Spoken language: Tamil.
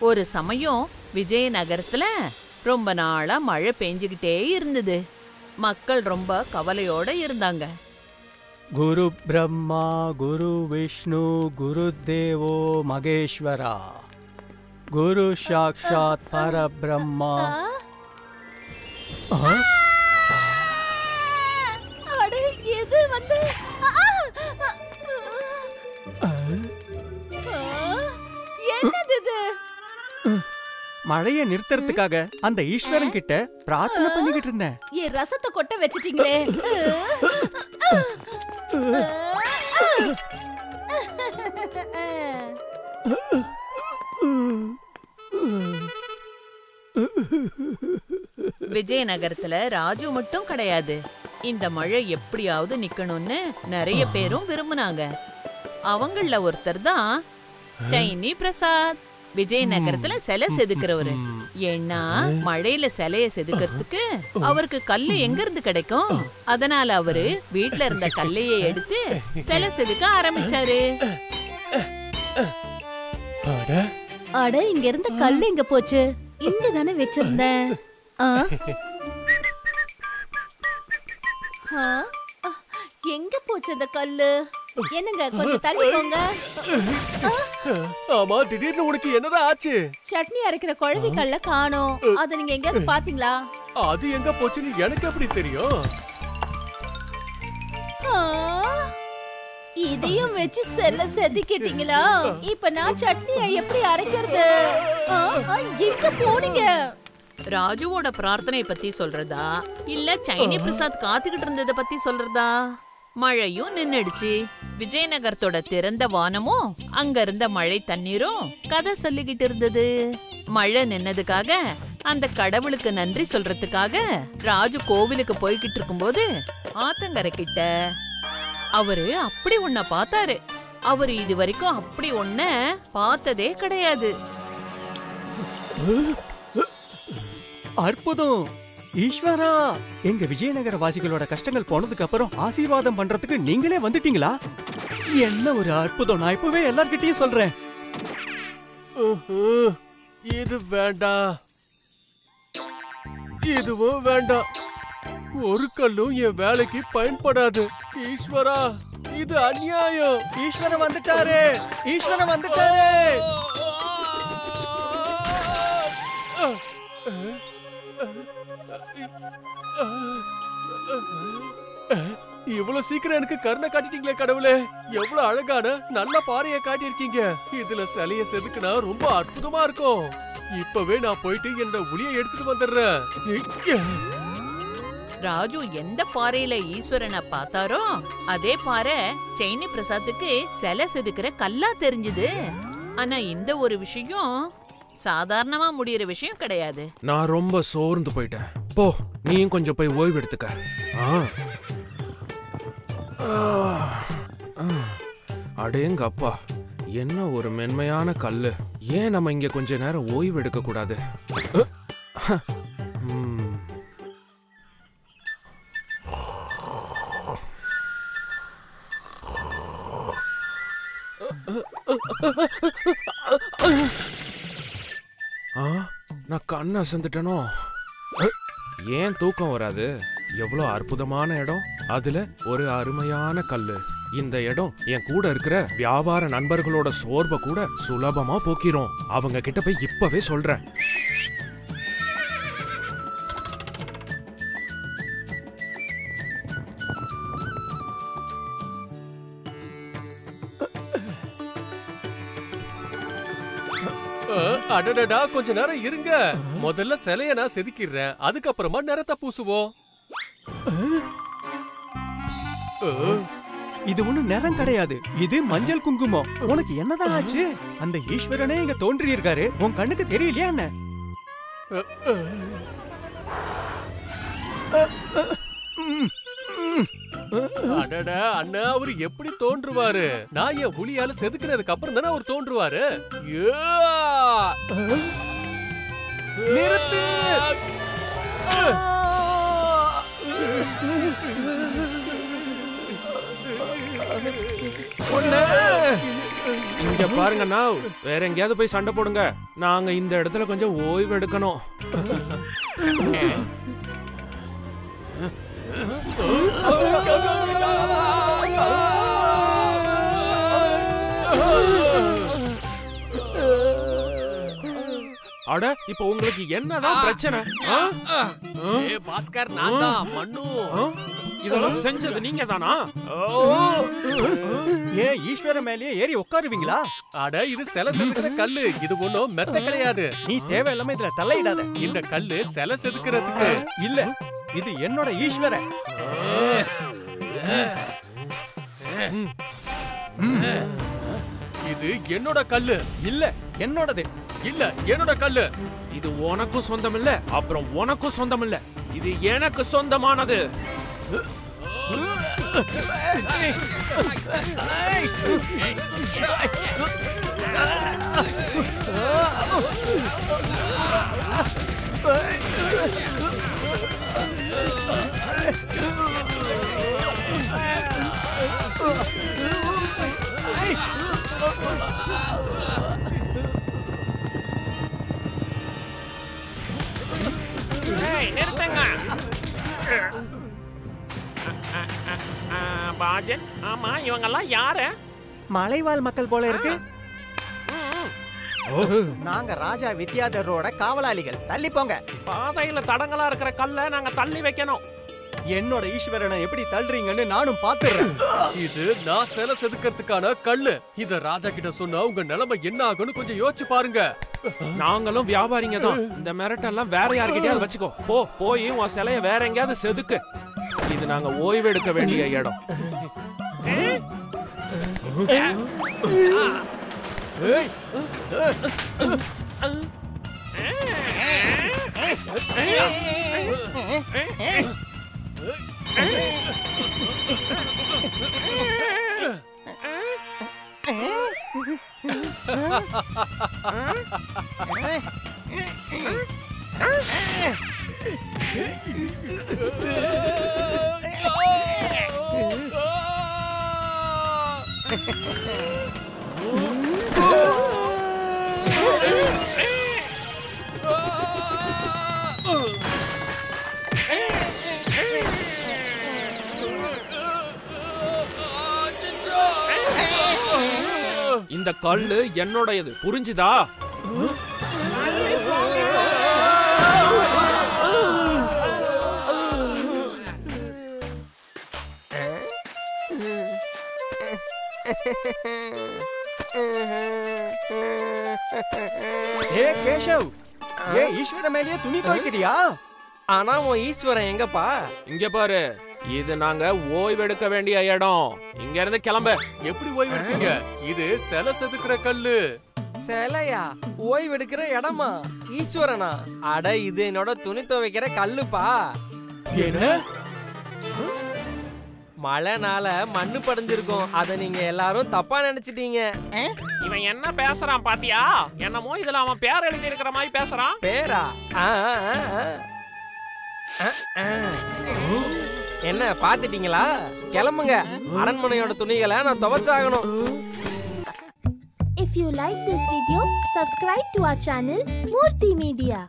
ஒரு சமயம் விஜயநகரத்துல ரொம்ப நாளா மழை பெஞ்சுக்கிட்டே இருந்தது. மக்கள் ரொம்ப கவலையோட இருந்தாங்க. குரு பிரம்மா குரு விஷ்ணு குரு தேவோ மகேஸ்வரா குரு சாக்ஷாத் பரபிரம்மா. மழைய நிறுத்துறதுக்காக அந்த ஈஸ்வரன் கிட்ட பிரார்த்தனை பண்ணிக்கிட்டு இருந்தேன். என் ரசத்தை கொட்ட வச்சிட்டீங்களே. விஜயநகரத்துல ராஜு மட்டும் கிடையாது. இந்த மழை எப்படியாவது நிக்கணும்னு நிறைய பேரும் விரும்புனாங்க. அவங்கள ஒருத்தர் தான் சைனி பிரசாத். விஜயநகரத்துல சிலை செதுக்கிறவரு. ஏன்னா மழையில சிலைய செதுக்கிறதுக்கு அவருக்கு கல்லு எங்க இருந்து கிடைக்கும்? அதனால அவரு வீட்டுல இருந்த கல்லையே எடுத்து சிலை செதுக்க ஆரம்பிச்சாரு. அட, இங்க இருந்த கல்லு எங்க போச்சு? இங்க தானே வச்சிருந்தேன். எங்க போச்சு அந்த கல்லு? என்னங்க, கொஞ்சம் தள்ளி போங்க. ஆமா, திடீர்னு உனக்கு என்னதான் ஆச்சு? சட்னி அரைக்கிற குழவி கல்ல காணோம். அத நீங்க எங்கயாவது பாத்தீங்களா? அது எங்க போச்சுன்னு எனக்கு எப்படி தெரியும்? இதையும் வச்சு செல்ல செதுக்கிட்டீங்களா? இப்ப நான் சட்னியை எப்படி அரைக்கிறது? எங்க போனீங்க? ராஜுவோட பிரார்த்தனை பத்தி சொல்றதா இல்ல சைனி பிரசாத் காத்துக்கிட்டு இருந்தத பத்தி சொல்றதா? மழையும் நின்னுடுச்சு. விஜயநகரத்தோட திறந்த வானமும் அங்க இருந்த மழை தண்ணீரும் கதை சொல்லிக்கிட்டு இருந்தது. மழை நின்னதுக்காக அந்த கடவுளுக்கு நன்றி சொல்றதுக்காக ராஜு கோவிலுக்கு போய்கிட்டு இருக்கும்போது ஆத்தங்கரை கிட்ட அவரு அப்படி ஒன்ன பார்த்தாரு. அவரு இது வரைக்கும் அப்படி ஒன்ன பார்த்ததே கிடையாது. அற்புதம்! ஈஸ்வரா, எங்க விஜயநகர வாசிகளோட கஷ்டங்கள் போனதுக்கு அப்புறம் ஆசீர்வாதம் பண்றதுக்கு நீங்களே வந்துட்டீங்களா? என்ன ஒரு அற்புதம்! நான் இப்பவே எல்லார்கிட்டயும் சொல்றேன். இது வேண்டாம், இதுவும் வேண்டாம். ஒரு கல்லும் என் வேலைக்கு பயன்படாது. ஈஸ்வரா, இது அநியாயம். ஈஸ்வரன் வந்துட்டாரு! ஈஸ்வரன் வந்துட்டாரு! இவ்வளவு சீக்கிரம் எனக்கு கருணை காட்டிட்டீங்களே கடவுளே. எவ்வளவு அழகான நல்ல பாறைய காட்டியிருக்கீங்க. இதுல சிலைய செதுக்குனா ரொம்ப அற்புதமா இருக்கும். இப்பவே நான் போயிட்டு என்னோட உளியை எடுத்துட்டு வந்துடுறேன். ராஜு எந்த பாறையில ஈஸ்வரனை பார்த்தாரோ அதே பாறை சைனி பிரசாத்துக்கு சிலை செதுக்கிற கல்லா தெரிஞ்சுது. ஆனா இந்த ஒரு விஷயம் சாதாரணமா முடியற விஷயம் கிடையாது. நான் ரொம்ப சோர்ந்து போயிட்டேன். போ, நீயும் கொஞ்சம் போய் ஓய்வு எடுத்துக்க. அடேங்க அப்பா, என்ன ஒரு மென்மையான கல்லு. ஏன் நம்ம இங்க கொஞ்ச நேரம் ஓய்வு எடுக்க கூடாது? நான் கண்ணை அசந்துட்டனோ? ஏன் தூக்கம் வராது? எவ்வளவு அற்புதமான இடம், அதுல ஒரு அருமையான கல்லு. இந்த இடம் என் கூட இருக்கிற வியாபார நண்பர்களோட சோர்வை கூட சுலபமா போக்கிரும். அவங்க கிட்ட போய் இப்பவே சொல்றேன். அடடடா, கொஞ்ச நேரம் இருங்க. முதல்ல சிலைய நான் செதுக்கிறேன், அதுக்கப்புறமா நிறத்தை பூசுவோம். இது ஒண்ணு நிறம் கிடையாது, இது மஞ்சள் குங்குமம். உனக்கு என்னதான் ஆச்சு? அந்த ஈஸ்வரனே இங்க தோன்றி இருக்காரு, உன் கண்ணுக்கு தெரியலையா என்ன? அடடா அண்ணா, அவரு எப்படி தோன்றுவாரு? நான் என் உளியால செதுக்குனதுக்கு அப்புறம் தானே அவர் தோன்றுவாரு. நிறுத்து! இங்க பாருங்கண்ணா, வேற எங்கேயாவது போய் சண்டை போடுங்க. நாங்க இந்த இடத்துல கொஞ்சம் ஓய்வு எடுக்கணும். அட, இப்ப உங்களுக்கு என்னதான் பிரச்சனை? பாஸ்கர், நான் தான் மண்ணு. இதெல்லாம் செஞ்சது நீங்க தானா? ஏன் ஈஸ்வர மேலேயே ஏறி உட்காருவீங்களா? அட, இது சிலை செதுக்கிற கல்லு. இது ஒண்ணும் மெத்த கிடையாது. நீ தேவையில்லாம இதுல தலையிடாத. இந்த கல்லு சிலை செதுக்கிறதுக்கு இல்ல, இது என்னோட ஈஸ்வர. இது என்னோட கல்லு. இல்ல, என்னோடது. இல்ல, என்னோட கல்லு. இது உனக்கும் சொந்தம் இல்ல, அப்புறம் உனக்கும் சொந்தம் இல்ல. இது எனக்கு சொந்தமானது. நிறுத்துங்க. பாஜன், ஆமா, இவங்கெல்லாம் யாரு? மலைவாழ் மக்கள் போல இருக்கு. நாங்க ராஜா வித்யாதரோட காவலாளிகள். தள்ளி போங்க. பாதையில தடங்களா இருக்கிற கல்லை நாங்க தள்ளி வைக்கணும். என்னோட ஈஸ்வரனை எப்படி தள்ளுறீங்கன்னு நானும் பாத்துறேன். இது நான் சிலை செதுக்கிறதுக்கான கல்லு. இத ராஜா கிட்ட சொன்னா உங்க நிலைமை என்ன ஆகும்னு கொஞ்சம் யோசிச்சு பாருங்க. நாங்களும் வியாபாரிங்க தான். இந்த மிரட்டெல்லாம் வேற யார்கிட்டயாவது வச்சுக்கோ. போய் உன் சிலைய வேற எங்கேயாவது செதுக்கு. இது நாங்க ஓய்வு எடுக்க வேண்டிய இடம். இந்த கல்லு என்னோடது, புரிஞ்சுதா? ஏ கேஷவ், ஏ ஈஸ்வர மேலேயே துணி துவைக்கிறியா? ஆனா உன் ஈஸ்வரன் எங்கப்பா? இங்க பாரு, இது நாங்க ஓய்வு எடுக்க வேண்டிய இடம். இங்க இருந்து கிளம்ப. எப்படி ஓய்வு எடுப்பீங்க? இது சிலை செதுக்கிற கல்லு. சிலையா? ஓய்வு எடுக்கிற இடமா? ஈஸ்வரனா? அட, இது என்னோட துணி துவைக்கிற கல்லுப்பா. என்ன? மழைனால மண்ணு படைஞ்சிருக்கும். அத நீங்க எல்லாரும் தப்பா நினைச்சிட்டீங்க. இவன் என்ன பேசுறான் பாத்தியா? என்னமோ இதுல அவன் பேர் எழுதி இருக்கிற மாதிரி பேசுறான். பேரா? என்ன பாத்துட்டீங்களா? கிளம்புங்க. அரண்மனையோட துணிகளை நான் துவைச்சாகணும். If you like this video, subscribe to our channel Murthy Media.